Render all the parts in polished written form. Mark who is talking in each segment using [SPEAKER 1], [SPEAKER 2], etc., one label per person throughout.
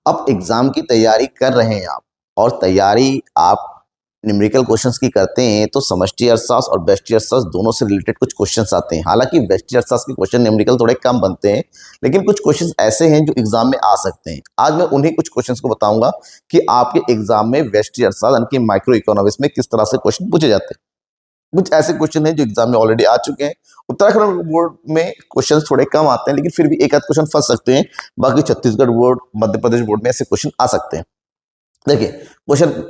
[SPEAKER 1] अब एग्जाम की तैयारी कर रहे हैं आप, और तैयारी आप न्यूमेरिकल क्वेश्चंस की करते हैं तो समष्टि अर्थशास्त्र और व्यष्टि अर्थशास्त्र दोनों से रिलेटेड कुछ क्वेश्चंस आते हैं। हालांकि व्यष्टि अर्थशास्त्र के क्वेश्चन न्यूमेरिकल थोड़े कम बनते हैं, लेकिन कुछ क्वेश्चंस ऐसे हैं जो एग्जाम में आ सकते हैं। आज मैं उन्हीं कुछ क्वेश्चंस को बताऊंगा कि आपके एग्जाम में व्यष्टि अर्थशास्त्र यानी कि माइक्रो इकोनॉमिक्स में किस तरह से क्वेश्चन पूछे जाते हैं। कुछ ऐसे क्वेश्चन हैं जो एग्जाम में ऑलरेडी आ चुके हैं। उत्तराखंड बोर्ड में क्वेश्चन थोड़े कम आते हैं, लेकिन फिर भी एक आध क्वेश्चन फंस सकते हैं। बाकी छत्तीसगढ़ बोर्ड, मध्य प्रदेश बोर्ड में ऐसे क्वेश्चन आ सकते हैं। देखिए क्वेश्चन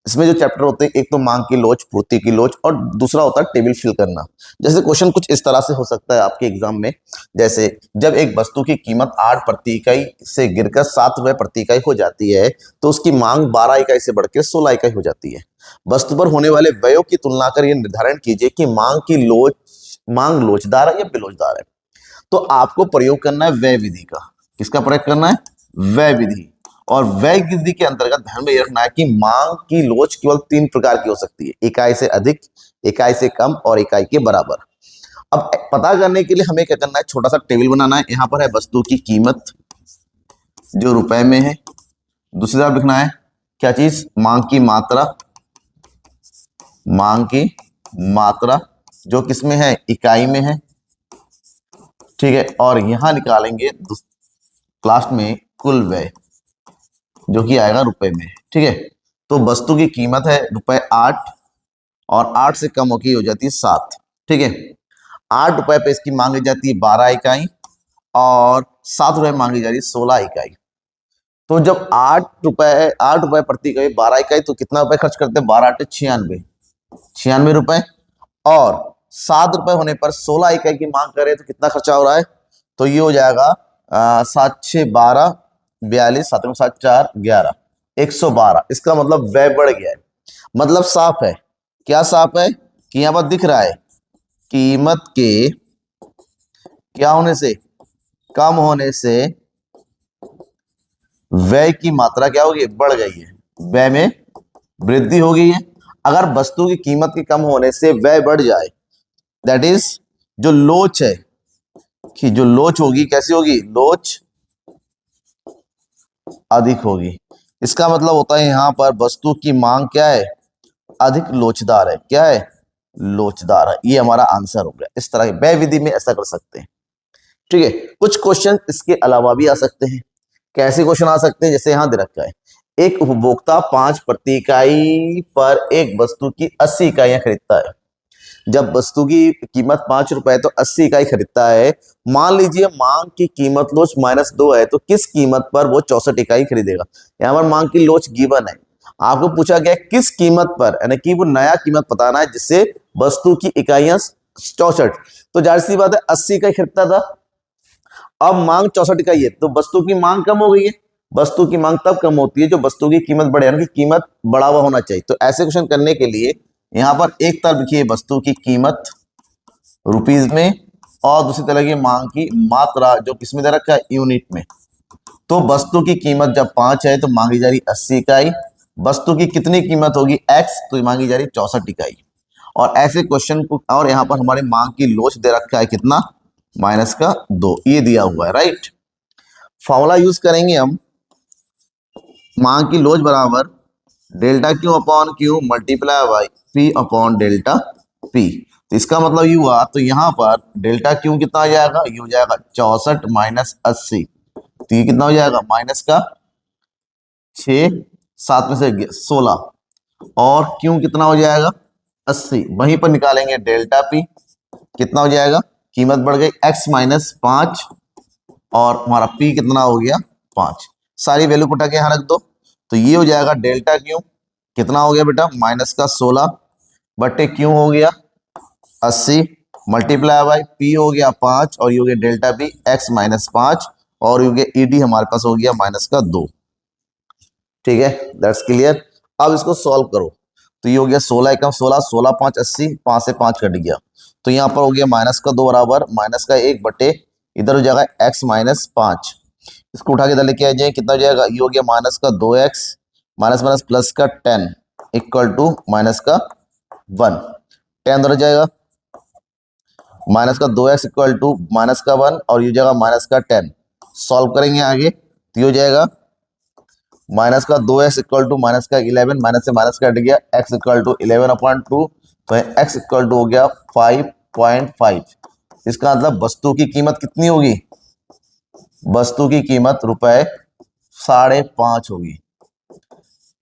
[SPEAKER 1] इसमें जो चैप्टर होते हैं, एक तो मांग की लोच, पूर्ति की लोच, और दूसरा होता है टेबल फिल करना। जैसे क्वेश्चन कुछ इस तरह से हो सकता है आपके एग्जाम में, जैसे जब एक वस्तु की कीमत 8 प्रति इकाई से गिरकर 7 रुपए प्रति इकाई हो जाती है तो उसकी मांग 12 इकाई से बढ़कर 16 इकाई हो जाती है। वस्तु पर होने वाले व्ययों की तुलना कर यह निर्धारण कीजिए कि मांग लोचदार है या बेलोचदार है। तो आपको प्रयोग करना है व्यय विधि का। किसका प्रयोग करना है? व्यय विधि। और व्यय विधि के अंतर्गत ध्यान में यह रखना है कि मांग की लोच केवल 3 प्रकार की हो सकती है: इकाई से अधिक, इकाई से कम और इकाई के बराबर। अब पता करने के लिए हमें क्या करना है, छोटा सा टेबल बनाना है। यहां पर है वस्तु की कीमत जो रुपए में है, दूसरी तरफ लिखना है क्या चीज? मांग की मात्रा। मांग की मात्रा जो किसमें है? इकाई में है, ठीक है। और यहां निकालेंगे लास्ट में कुल व्यय जो कि आएगा रुपए में, ठीक है। तो वस्तु की कीमत है रुपए 8 और 8 से कम होकर हो जाती है 7, ठीक है। 8 रुपए पे इसकी मांगी जाती है 12 इकाई और 7 रुपए मांगी जा रही है 16 इकाई। तो जब 8 रुपए प्रति इकाई 12 इकाई, तो कितना रुपए खर्च करते हैं? 12 8 96 रुपए। और 7 रुपए होने पर 16 इकाई की मांग करें तो कितना खर्चा हो रहा है? तो ये हो जाएगा 7 6 12 42, 7 7 4 11, 112। इसका मतलब व्यय बढ़ गया है। मतलब साफ है, क्या साफ है कि यहां पर दिख रहा है कीमत के क्या होने से? कम होने से व्यय की मात्रा क्या होगी? बढ़ गई है, व्यय में वृद्धि हो गई है। अगर वस्तु की कीमत के कम होने से व्यय बढ़ जाए, दैट इज जो लोच है, कि जो लोच होगी कैसी होगी? लोच अधिक होगी। इसका मतलब होता है यहां पर वस्तु की मांग क्या है? अधिक लोचदार है। क्या है? लोचदार है। ये हमारा आंसर हो गया। इस तरह के व्यय विधि में ऐसा कर सकते हैं, ठीक है। कुछ क्वेश्चन इसके अलावा भी आ सकते हैं। कैसे क्वेश्चन आ सकते हैं? जैसे यहां दे रखा है, एक उपभोक्ता 5 प्रति इकाई पर एक वस्तु की 80 इकाइयां खरीदता है। जब वस्तु की कीमत 5 रुपए तो 80 इकाई खरीदता है। मान लीजिए मांग की कीमत लोच -2 है, तो किस कीमत पर वो 64 इकाई खरीदेगा? यहाँ पर मांग की लोच गिवन है, आपको पूछा गया किस कीमत पर, यानी कि वो नया कीमत बताना है जिससे वस्तु की इकाइयां 64। तो जाहिर सी बात है 80 इकाई खरीदता था, अब मांग 64 इकाई है, तो वस्तु की मांग कम हो गई है। वस्तु की मांग तब कम होती है जो वस्तु की कीमत बढ़े, यानी कि कीमत बढ़ा हुआ होना चाहिए। तो ऐसे क्वेश्चन करने के लिए यहां पर एक तरफ लिखिए वस्तु की कीमत रुपीज में, और दूसरी तरह की मांग की मात्रा जो किसमें दे रखा है? यूनिट में। तो वस्तु की कीमत जब 5 है तो मांगी जा रही 80 इकाई। वस्तु की कितनी कीमत होगी? x, तो मांगी जा रही 64 इकाई। और ऐसे क्वेश्चन को, और यहां पर हमारे मांग की लोच दे रखा है कितना? -2, ये दिया हुआ है, राइट। फॉर्मूला यूज करेंगे हम, मांग की लोच बराबर delta Q upon Q multiply by P upon delta P. तो इसका मतलब ये हुआ, तो यहां पर डेल्टा क्यू कितना हो जाएगा? ये हो जाएगा 64 माइनस 80, तो ये कितना हो जाएगा? माइनस का 6, 7 में से 16, और क्यू कितना हो जाएगा? 80। वहीं पर निकालेंगे डेल्टा पी, कितना हो जाएगा? कीमत बढ़ गई x -5, और हमारा p कितना हो गया? 5। सारी वैल्यू को उठा के यहां रख दो, तो ये हो जाएगा डेल्टा क्यू कितना हो गया बेटा? -16 बट्टे क्यू हो गया 80 मल्टीप्लाई बाई पी हो गया 5, और ये हो गया डेल्टा पी x -5, और ये हो गया ईडी हमारे पास हो गया -2, ठीक है। That's clear. अब इसको सॉल्व करो, तो ये हो गया 16 एकम 16, 16 5 80, 5 से 5 कट गया, तो यहाँ पर हो गया -2 बराबर -1 बटे इधर हो जाएगा x -5। इसको उठा के इधर लेके आ जाए, कितना हो जाएगा? ये हो गया -2x माइनस माइनस प्लस का 10 इक्वल टू -1। 10 उधर जाएगा, -2x इक्वल टू -1, और ये हो जाएगा -10। सॉल्व करेंगे आगे, तो ये हो जाएगा माइनस का 2x इक्वल टू माइनस का 11, माइनस से माइनस कट गया, x इक्वल टू 11/2, तो x इक्वल टू हो गया 5.5। इसका मतलब वस्तु की कीमत कितनी होगी? वस्तु की कीमत ₹5.5 होगी।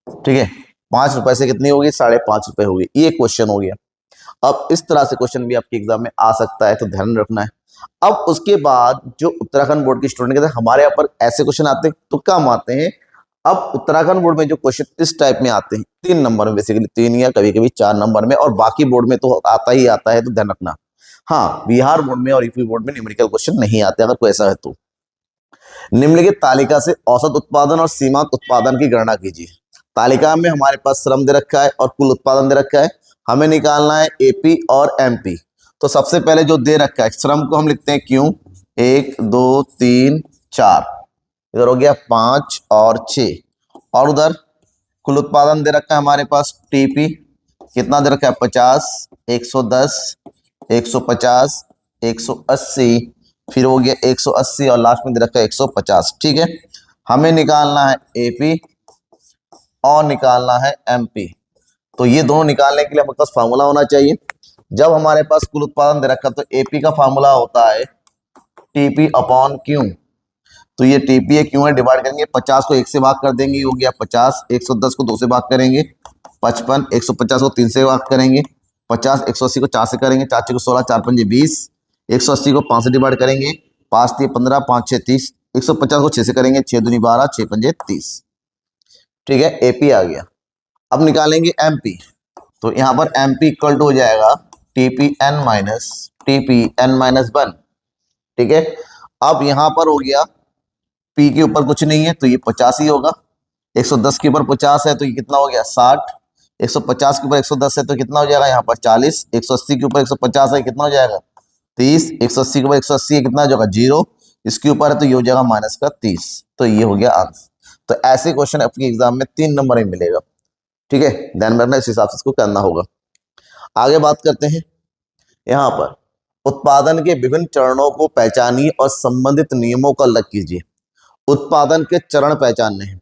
[SPEAKER 1] ठीक है, ₹5 से कितनी होगी? ₹5.5 होगी। ये क्वेश्चन हो गया। अब इस तरह से क्वेश्चन भी आपके एग्जाम में आ सकता है, तो ध्यान रखना है। अब उसके बाद जो उत्तराखंड बोर्ड के स्टूडेंट कहते हैं हमारे यहाँ पर ऐसे क्वेश्चन आते हैं तो कम आते हैं। अब उत्तराखंड बोर्ड में जो क्वेश्चन इस टाइप में आते हैं 3 नंबर में, बेसिकली 3 या कभी कभी 4 नंबर में, और बाकी बोर्ड में तो आता ही आता है, तो ध्यान रखना। हाँ, बिहार बोर्ड में और यूपी बोर्ड में न्यूमेरिकल क्वेश्चन नहीं आते, अगर कोई ऐसा है तो। निम्नलिखित तालिका से औसत उत्पादन और सीमांत उत्पादन की गणना कीजिए। तालिका में हमारे पास श्रम दे रखा है और कुल उत्पादन दे रखा है, हमें निकालना है एपी और एमपी। तो सबसे पहले जो दे रखा है श्रम को हम लिखते हैं क्यों, 1 2 3 4, इधर हो गया 5 और 6, और उधर कुल उत्पादन दे रखा है हमारे पास टीपी, कितना दे रखा है 50, 110, 150, 180, फिर हो गया 180 और लास्ट में दे रखा है 150। ठीक है, हमें निकालना है एपी और निकालना है एमपी। तो ये दोनों निकालने के लिए हमारे पास फार्मूला होना चाहिए। जब हमारे पास कुल उत्पादन दे रखा तो एपी का फार्मूला होता है टीपी अपॉन क्यू। तो ये टीपी है, क्यू है, डिवाइड करेंगे, 50 को 1 से भाग कर देंगे, हो गया 50, 110 को 2 से भाग करेंगे 55, 150 को 3 से भाग करेंगे 50, 180 को 4 से करेंगे, 4 6 को 16, 4 5 20, 180 को 5 से डिवाइड करेंगे, 5 3 15, 5 6 30, 150 को 6 से करेंगे, 6 दूनी 12, 6 पंजे 30। ठीक है, एपी आ गया। अब निकालेंगे एमपी। तो यहाँ पर एमपी इक्वल टू हो जाएगा टीपीएन माइनस 1। ठीक है, अब यहाँ पर हो गया पी के ऊपर कुछ नहीं है तो ये 50 ही होगा, 110 के ऊपर 50 है तो ये कितना हो गया 60, 150 के ऊपर 110 है तो कितना हो जाएगा यहाँ पर 40, 180 के ऊपर 150 है कितना हो जाएगा 30, 180 के ऊपर 180 है कितना हो जाएगा 0, इसके ऊपर है तो ये हो जाएगा माइनस का 30। तो ये हो गया आंसर। तो ऐसे क्वेश्चन आपके एग्जाम में 3 नंबर में मिलेगा। ठीक है, ध्यान में रखना, इस हिसाब से इसको करना होगा। आगे बात करते हैं, यहाँ पर उत्पादन के विभिन्न चरणों को पहचानिए और संबंधित नियमों का उल्लेख कीजिए। उत्पादन के चरण पहचानने हैं,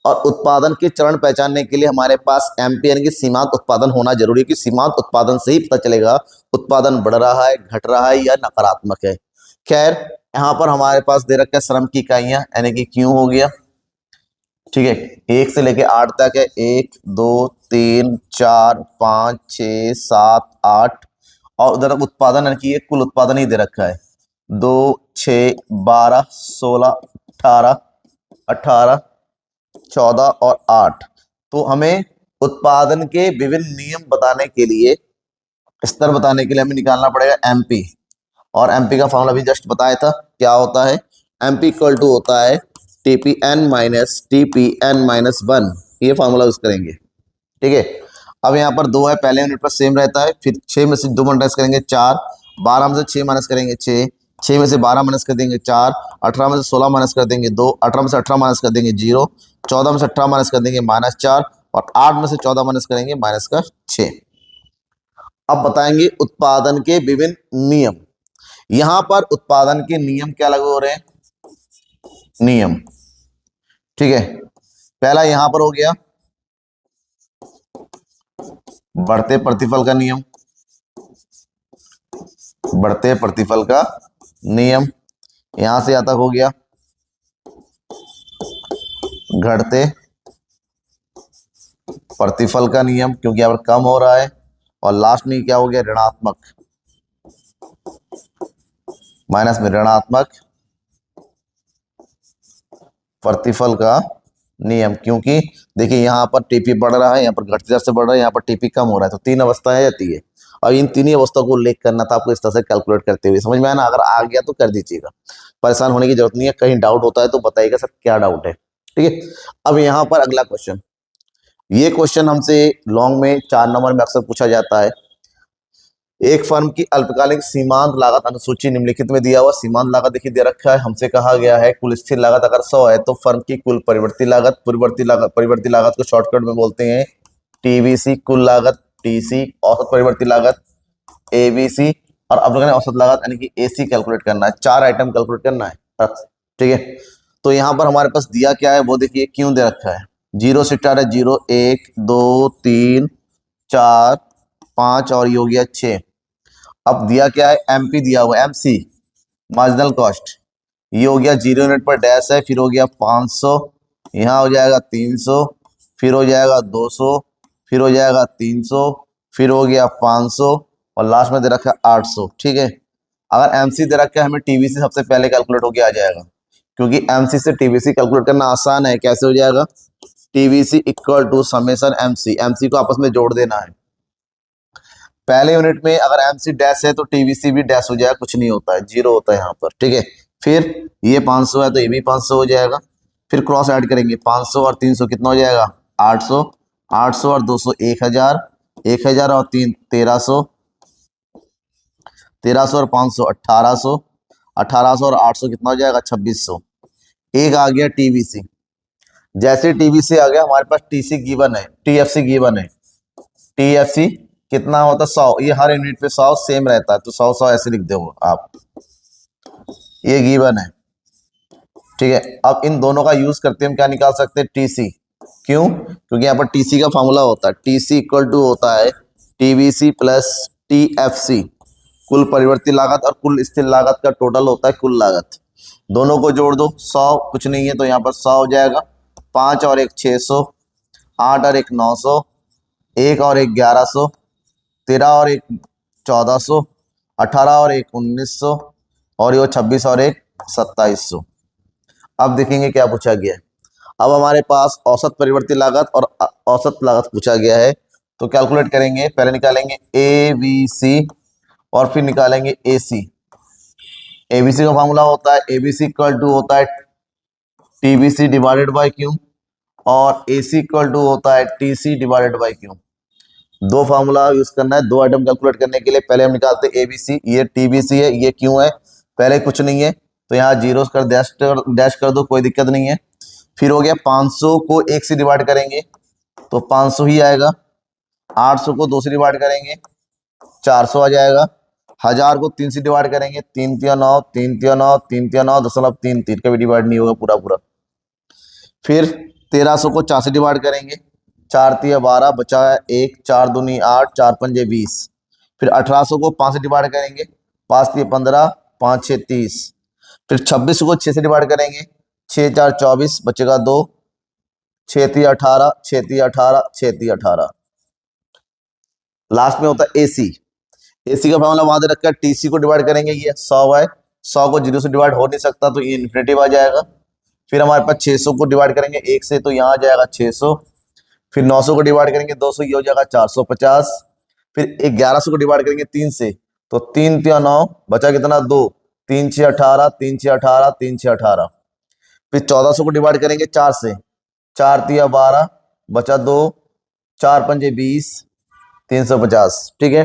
[SPEAKER 1] और उत्पादन के चरण पहचानने के लिए हमारे पास एमपी यानी कि सीमांत उत्पादन होना जरूरी है, कि सीमांत उत्पादन से ही पता चलेगा उत्पादन बढ़ रहा है, घट रहा है या नकारात्मक है। खैर, यहाँ पर हमारे पास दे रखा है श्रम की इकाइयां यानी कि क्यू हो गया। ठीक है, 1 से लेके 8 तक है, 1 2 3 4 5 6 7 8, और उधर उत्पादन यानी कि ये कुल उत्पादन ही दे रखा है 2 6 12 16 18 18 14 और 8। तो हमें उत्पादन के विभिन्न नियम बताने के लिए, स्तर बताने के लिए हमें निकालना पड़ेगा एमपी, और एमपी का फॉर्मूला भी जस्ट बताया था क्या होता है, एमपी इक्वल टू होता है टीपीएन माइनस 1, ये फॉर्मूला यूज करेंगे। ठीक है, अब यहाँ पर 2 है, पहले यूनिट पर सेम रहता है, फिर 6 में से 2 माइनस करेंगे 4, 12 में से 6 माइनस करेंगे 6, 6 में से 12 माइनस कर देंगे 4, 18 में से 16 माइनस कर देंगे 2, 18 में से 18 माइनस कर देंगे 0, 14 में से 18 माइनस कर देंगे -4, और 8 में से 14 माइनस करेंगे -6। अब बताएंगे उत्पादन के विभिन्न नियम। यहां पर उत्पादन के नियम क्या लागू हो रहे हैं, नियम। ठीक है, पहला यहां पर हो गया बढ़ते प्रतिफल का नियम, बढ़ते प्रतिफल का नियम। यहां से यहां तक हो गया घटते प्रतिफल का नियम, क्योंकि यहाँ पर कम हो रहा है, और लास्ट में क्या हो गया ऋणात्मक, माइनस में ऋणात्मक प्रतिफल का नियम। क्योंकि देखिए यहाँ पर टीपी बढ़ रहा है, यहाँ पर घटती दर से बढ़ रहा है, यहाँ पर टीपी कम हो रहा है, तो 3 अवस्थाएं आती है, और इन 3 ही अवस्थाओं को उल्लेख करना था आपको इस तरह से कैलकुलेट करते हुए। समझ में आया ना? अगर आ गया तो कर दीजिएगा, परेशान होने की जरूरत नहीं है। कहीं डाउट होता है तो बताइएगा सर क्या डाउट है। ठीक है, अब यहाँ पर अगला क्वेश्चन, ये क्वेश्चन हमसे लॉन्ग में 4 नंबर में अक्सर पूछा जाता है। एक फर्म की अल्पकालिक सीमांत लागत अनुसूची निम्नलिखित में दिया हुआ सीमांत लागत देखिए दे रखा है, हमसे कहा गया है कुल स्थिर लागत अगर 100 है तो फर्म की कुल परिवर्ती लागत को शॉर्टकट में बोलते हैं टीवीसी, कुल लागत टीसी, औसत परिवर्ती लागत एबीसी, और अब लोगों ने औसत लागत यानी कि एसी कैलकुलेट करना है। 4 आइटम कैलकुलेट करना है। ठीक है, तो यहाँ पर हमारे पास दिया क्या है वो देखिए, क्यों दे रखा है। 0 से स्टार्ट है, 0 1 2 3 4 5 और ये हो गया 6। अब दिया क्या है, एमपी दिया हुआ है, एमसी मार्जिनल कॉस्ट। ये हो गया 0 यूनिट पर डैश है, फिर हो गया 500, यहाँ हो जाएगा 300, फिर हो जाएगा 200, फिर हो जाएगा 300, फिर हो गया 500 और लास्ट में दे रखा है 800। ठीक है, अगर एमसी दे रखा है हमें टीवीसी सबसे पहले कैलकुलेट होके आ जाएगा, क्योंकि एमसी से टीवीसी कैलकुलेट करना आसान है। कैसे हो जाएगा, TVC equal to summation MC, MC को आपस में जोड़ देना है। पहले यूनिट में अगर एमसी डैश है तो टीवीसी भी डैश हो जाएगा, कुछ नहीं होता है, 0 होता है यहाँ पर। ठीक है, फिर ये 500 है तो ये भी 500 हो जाएगा, फिर क्रॉस ऐड करेंगे, 500 और 300 कितना हो जाएगा, 800, 800 और 200 1000, 1000 और 3 1300, 1300 और 500 1800, 1800 और 800 कितना हो जाएगा, 2600। एक आ गया टीवीसी। जैसे टीवीसी आ गया हमारे पास टीसी गिवन है, टीएफसी गिवन है। टीएफसी कितना होता है, 100। ये हर यूनिट पे 100 सेम रहता है, तो 100 100 ऐसे लिख दो आप, ये गिवन है। ठीक है, अब इन दोनों का यूज करते हम क्या निकाल सकते हैं, टीसी। क्यों, क्योंकि यहाँ पर टीसी का फॉर्मूला होता है, टीसी इक्वल टू होता है टीवीसी प्लस टीएफसी, कुल परिवर्तित लागत और कुल स्थिर लागत का टोटल होता है कुल लागत। दोनों को जोड़ दो, 100 कुछ नहीं है तो यहाँ पर 100 हो जाएगा, 5 और 1 600, 8 और 1 900, 1 और 1 1100, 13 और 1 1400, 18 और 1 1900 और ये 26 और 1 2700। अब देखेंगे क्या पूछा गया है। अब हमारे पास औसत परिवर्तित लागत और औसत लागत पूछा गया है, तो कैलकुलेट करेंगे। पहले निकालेंगे ए बी सी और फिर निकालेंगे ए सी। एबीसी का फॉर्मूला होता है एबीसी इक्वल टू होता है टीबीसी डिवाइडेड बाय क्यू और एसी इक्वल टू होता है टीसी डिवाइडेड बाय क्यू। दो फार्मूला यूज करना है, दो आइटम कैलकुलेट करने के लिए। पहले हम निकालते हैं एबीसी, ये टीबीसी है, ये क्यू है। पहले कुछ नहीं है तो यहाँ जीरो कर डैश कर दो, कोई दिक्कत नहीं है। फिर हो गया 500 को 1 से डिवाइड करेंगे तो 500 ही आएगा, 800 को 2 से डिवाइड करेंगे 400 आ जाएगा, 1000 को 3 से डिवाइड करेंगे 3 3 9 3 3 9 3 3 9 .33 का भी डिवाइड नहीं होगा पूरा पूरा। फिर 1300 को 4 से डिवाइड करेंगे, 4 3 12 बचा है 1, 4 दूनी 8, 4 पंजे 20। फिर 1800 को 5 से डिवाइड करेंगे, 5 3 15, 5 6 30। फिर 26 को 6 से डिवाइड करेंगे, 6 4 24 बचेगा 2, 6 3 18, 6 3 18, 6 3 18। लास्ट में होता है एसी। एसी का फॉर्मूला वहां दे रखा है, टीसी को डिवाइड करेंगे, ये 100 है, 100 को 0 से डिवाइड हो नहीं सकता तो ये इन्फिनिटिव आ जाएगा। फिर हमारे पास 600 को डिवाइड करेंगे 1 से तो यहाँ आ जाएगा 600। फिर 900 को डिवाइड करेंगे 2 से, ये हो जाएगा 450। फिर 1100 को डिवाइड करेंगे 3 से तो 3 3 9 बचा कितना 2, 3 6 18, 3 6 18, 3 6 18। फिर 1400 को डिवाइड करेंगे 4 से, 4 3 12 बचा 2, 4 पंजे 20, 350। ठीक है,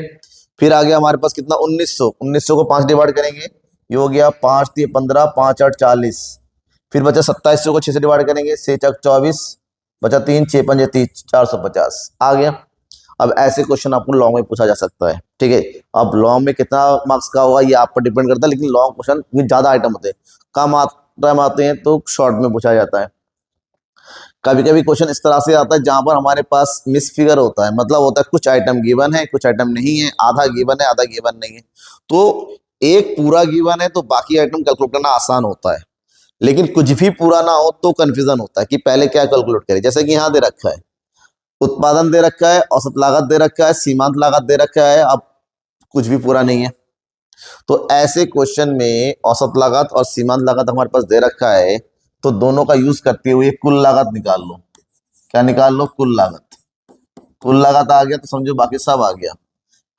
[SPEAKER 1] फिर आ गया हमारे पास कितना 1900, 1900 को 5 डिवाइड करेंगे, ये हो गया 5 3 15, 5 8 40। फिर बचा 2700 को 6 से डिवाइड करेंगे, 6 4 24 बचा 3, 6 पंजे 30, 450 आ गया। अब ऐसे क्वेश्चन आपको लॉन्ग में पूछा जा सकता है। ठीक है, अब लॉन्ग में कितना मार्क्स का होगा ये आप पर डिपेंड करता है, लेकिन लॉन्ग क्वेश्चन ज्यादा आइटम होते हैं, कम आइटम आते हैं तो शॉर्ट में पूछा जाता है। कभी कभी क्वेश्चन इस तरह से आता है जहां पर हमारे पास मिस फिगर होता है, मतलब होता है कुछ आइटम गिवन है कुछ आइटम नहीं है, आधा गिवन है आधा गिवन नहीं है। तो एक पूरा गिवन है तो बाकी आइटम कैलकुलेट करना आसान होता है, लेकिन कुछ भी पूरा ना हो तो कंफ्यूजन होता है कि पहले क्या कैलकुलेट करें। जैसे कि यहाँ दे रखा है उत्पादन दे रखा है, औसत लागत दे रखा है, सीमांत लागत दे रखा है, अब कुछ भी पूरा नहीं है। तो ऐसे क्वेश्चन में औसत लागत और सीमांत लागत हमारे पास दे रखा है, तो दोनों का यूज करते हुए कुल लागत निकाल लो। क्या निकाल लो, कुल लागत। कुल लागत आ गया तो समझो बाकी सब आ गया।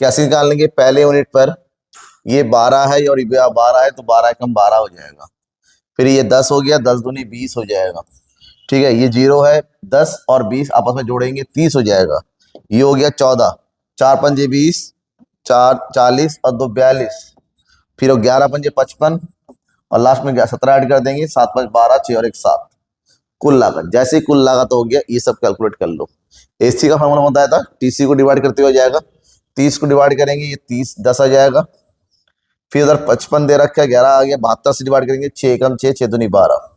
[SPEAKER 1] कैसे निकाल लेंगे, पहले यूनिट पर ये 12 है और ये 12 है तो 12 कम 12 हो जाएगा। फिर ये 10 हो गया, 10 दूनी 20 हो जाएगा। ठीक है, ये 0 है, 10 और 20 आपस में जोड़ेंगे 30 हो जाएगा। ये हो गया 14, 4 पंजे 20, 4 40 और 2 42। फिर 11 पंजे 55 और लास्ट में 17 ऐड कर देंगे, 7 5 12, 6 और 1 7। कुल लागत, जैसे ही कुल लागत हो गया ये सब कैलकुलेट कर लो। एसी का फॉर्मूला बताया था, टीसी को डिवाइड करते हुए जाएगा, 30 को डिवाइड करेंगे ये 30 10 आ जाएगा। फिर उधर 55 दे रखा है, 11 आ गया, 72 से डिवाइड करेंगे 6 कम 6 6 दूनी 12।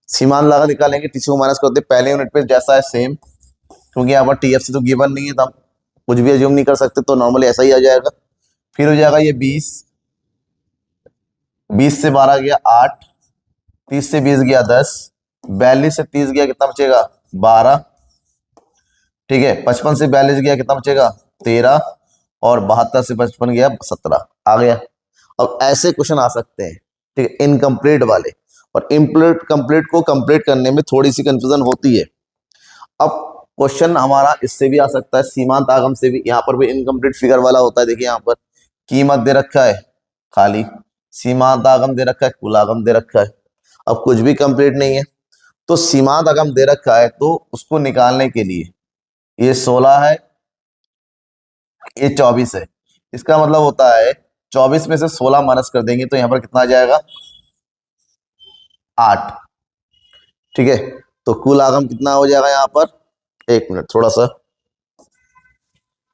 [SPEAKER 1] सीमांत लागत निकालेंगे, टीसी को माइनस करते पहले यूनिट पे जैसा है सेम, क्योंकि यहाँ पर टीएफसी तो गिवन नहीं है तो हम कुछ भी अज्यूम नहीं कर सकते, तो नॉर्मली ऐसा ही आ जाएगा। फिर हो जाएगा ये 20, 20 से 12 गया 8, 30 से 20 गया 10, 42 से 30 गया कितना बचेगा 12, ठीक है। 55 से 42 गया कितना बचेगा 13, और 72 से 55 गया 17, आ गया। अब ऐसे क्वेश्चन आ सकते हैं, ठीक है, इनकम्प्लीट वाले। और इम्प्लीट कंप्लीट को कंप्लीट करने में थोड़ी सी कंफ्यूजन होती है। अब क्वेश्चन हमारा इससे भी आ सकता है, सीमांत आगम से भी। यहाँ पर भी इनकम्प्लीट फिगर वाला होता है। देखिए यहाँ पर कीमत दे रखा है खाली, सीमांत आगम दे रखा है, कुल आगम दे रखा है, अब कुछ भी कंप्लीट नहीं है। तो सीमांत आगम दे रखा है तो उसको निकालने के लिए ये 16 है, ये 24 है। इसका मतलब होता है 24 में से 16 माइनस कर देंगे तो यहाँ पर कितना आ जाएगा 8, ठीक है। तो कुल आगम कितना हो जाएगा यहाँ पर, एक मिनट थोड़ा सा,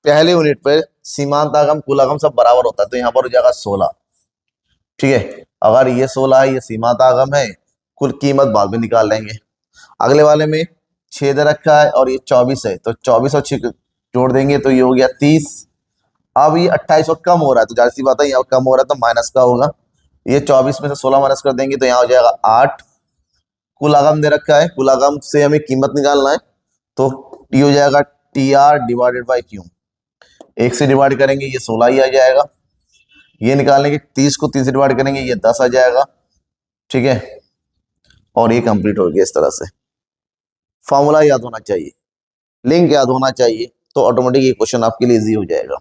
[SPEAKER 1] पहले यूनिट पर सीमांत आगम कुल आगम सब बराबर होता है, तो यहाँ पर हो जाएगा 16, ठीक है। अगर ये 16 है, ये सीमांत आगम है, कुल कीमत बाद में निकाल लेंगे। अगले वाले में 6 दे रखा है और ये 24 है, तो 24 और 6 जोड़ देंगे तो ये हो गया 30। अब ये 28 और कम हो रहा है, तो जाहिर सी बात है यहाँ कम हो रहा है तो माइनस का होगा। ये 24 में से 16 माइनस कर देंगे तो यहाँ हो जाएगा 8। कुल आगम दे रखा है, कुल आगम से हमें कीमत निकालना है, तो ये हो जाएगा TR डिवाइडेड बाई Q। 1 से डिवाइड करेंगे ये 16 ही आ जाएगा, ये निकालने के 30 को 3 से डिवाइड करेंगे ये 10 आ जाएगा, ठीक है। और ये कंप्लीट हो गया। इस तरह से फॉर्मूला याद होना चाहिए, लिंक याद होना चाहिए, तो ऑटोमेटिक ये क्वेश्चन आपके लिए इजी हो जाएगा।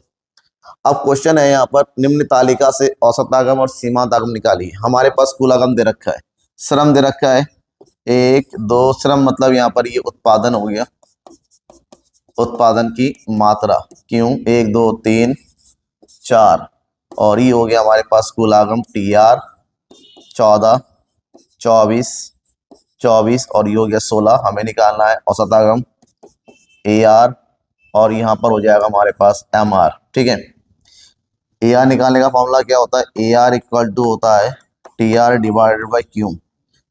[SPEAKER 1] अब क्वेश्चन है यहाँ पर, निम्न तालिका से औसत आगम और सीमांत आगम निकालिए। हमारे पास कुल आगम दे रखा है, श्रम दे रखा है 1 2, श्रम मतलब यहाँ पर ये उत्पादन हो गया, उत्पादन की मात्रा क्यों 1 2 3 4, और ये हो गया हमारे पास कुल आगम TR 14 24 24, और ये हो गया 16। हमें निकालना है औसत आगम AR, और यहाँ पर हो जाएगा हमारे पास MR, ठीक है। AR निकालने का फॉर्मूला क्या होता है, AR इक्वल टू होता है TR डिवाइडेड बाई Q।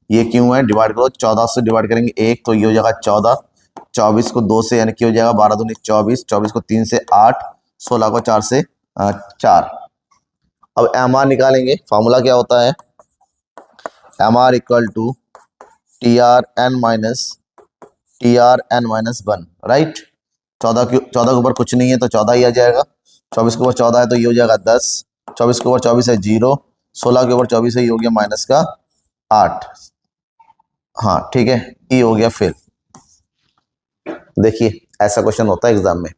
[SPEAKER 1] ये क्यों है, डिवाइड करो, 14 से डिवाइड करेंगे 1 तो ये हो जाएगा 14, 24 को 2 से यानी कि हो जाएगा 12 दूनी 24, 24 को 3 से 8, 16 को 4 से 4। अब MR निकालेंगे, फॉर्मूला क्या होता है, MR equal to TRN minus 1, right. 14 के ऊपर कुछ नहीं है तो 14 ही आ जाएगा, 24 के ऊपर 14 है तो ये हो जाएगा 10, 24 के ऊपर 24 है 0, 16 के ऊपर 24 है ये हो गया माइनस का 8, हाँ ठीक है, ये हो गया। फिर देखिए ऐसा क्वेश्चन होता है एग्जाम में।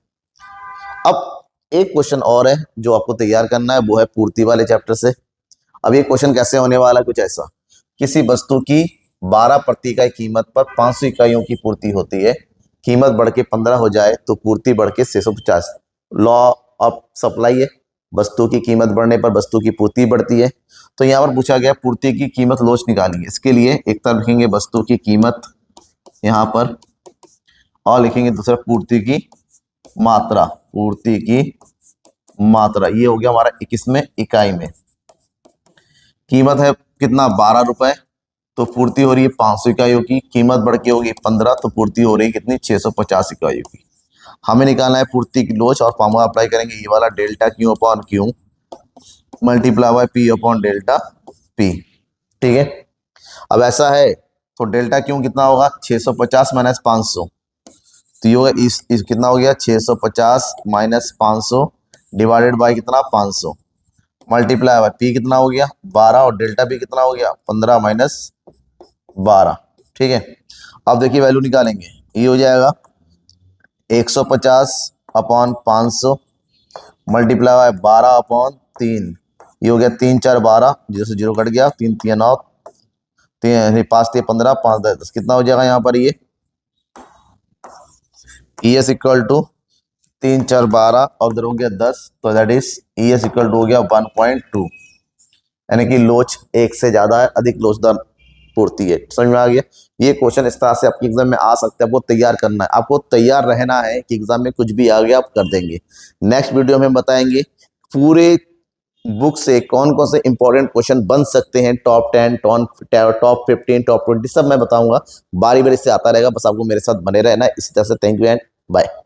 [SPEAKER 1] अब एक क्वेश्चन और है जो आपको तैयार करना है, वो है पूर्ति वाले चैप्टर से। अब ये क्वेश्चन कैसे होने वाला है, कुछ ऐसा, किसी वस्तु की 12 प्रति इकाई कीमत पर 500 इकाइयों की पूर्ति होती है, कीमत बढ़ के 15 हो जाए तो पूर्ति बढ़ के 650। लॉ ऑफ सप्लाई है, वस्तु की कीमत बढ़ने पर वस्तु की पूर्ति बढ़ती है। तो यहाँ पर पूछा गया पूर्ति की कीमत लोच निकालिए। इसके लिए एक तरफ लिखेंगे वस्तु की कीमत यहाँ पर, और लिखेंगे दूसरा पूर्ति की मात्रा, पूर्ति की मात्रा। ये हो गया हमारा 21वें इकाई में। कीमत है कितना 12 रुपए, तो पूर्ति हो रही है 500 इकाइयों की, कीमत बढ़ के होगी 15 तो पूर्ति हो रही है कितनी 650 इकाइयों की। हमें निकालना है पूर्ति की लोच, और फॉर्मूला अप्लाई करेंगे ये वाला, delta Q upon Q multiply by P upon delta P, ठीक है। अब ऐसा है तो डेल्टा Q कितना होगा 650 माइनस 500, तो ये होगा इस कितना हो गया 650 माइनस 500 डिवाइडेड बाय कितना 500 मल्टीप्लाई बाय P कितना हो गया 12, और डेल्टा P कितना हो गया 15 माइनस 12, ठीक है। अब देखिए वैल्यू निकालेंगे, ये हो जाएगा 150 अपॉन 500 मल्टीप्लाई बाय 12 अपॉन 3, ये हो गया 3 4 12, जीरो से जीरो कट गया, 3 3 9, 5 3 15, 5 10, कितना हो जाएगा यहाँ पर ये ES इक्वल टू 3 4 12 और इधर हो गया 10, तो that is ES equal to हो गया 1.2, यानी कि लोच 1 से ज्यादा है, अधिक लोचदार पूर्ति है। समझ में आ गया। ये क्वेश्चन इस तरह से आपके एग्जाम में आ सकता है, आपको तैयार करना है, आपको तैयार रहना है कि एग्जाम में कुछ भी आ गया आप कर देंगे। नेक्स्ट वीडियो में बताएंगे पूरे बुक से कौन कौन से इंपॉर्टेंट क्वेश्चन बन सकते हैं, टॉप 10, टॉप 15, टॉप 20, सब मैं बताऊंगा, बारी बारी से आता रहेगा, बस आपको मेरे साथ बने रहना है। इसी तरह से थैंक यू एंड बाय।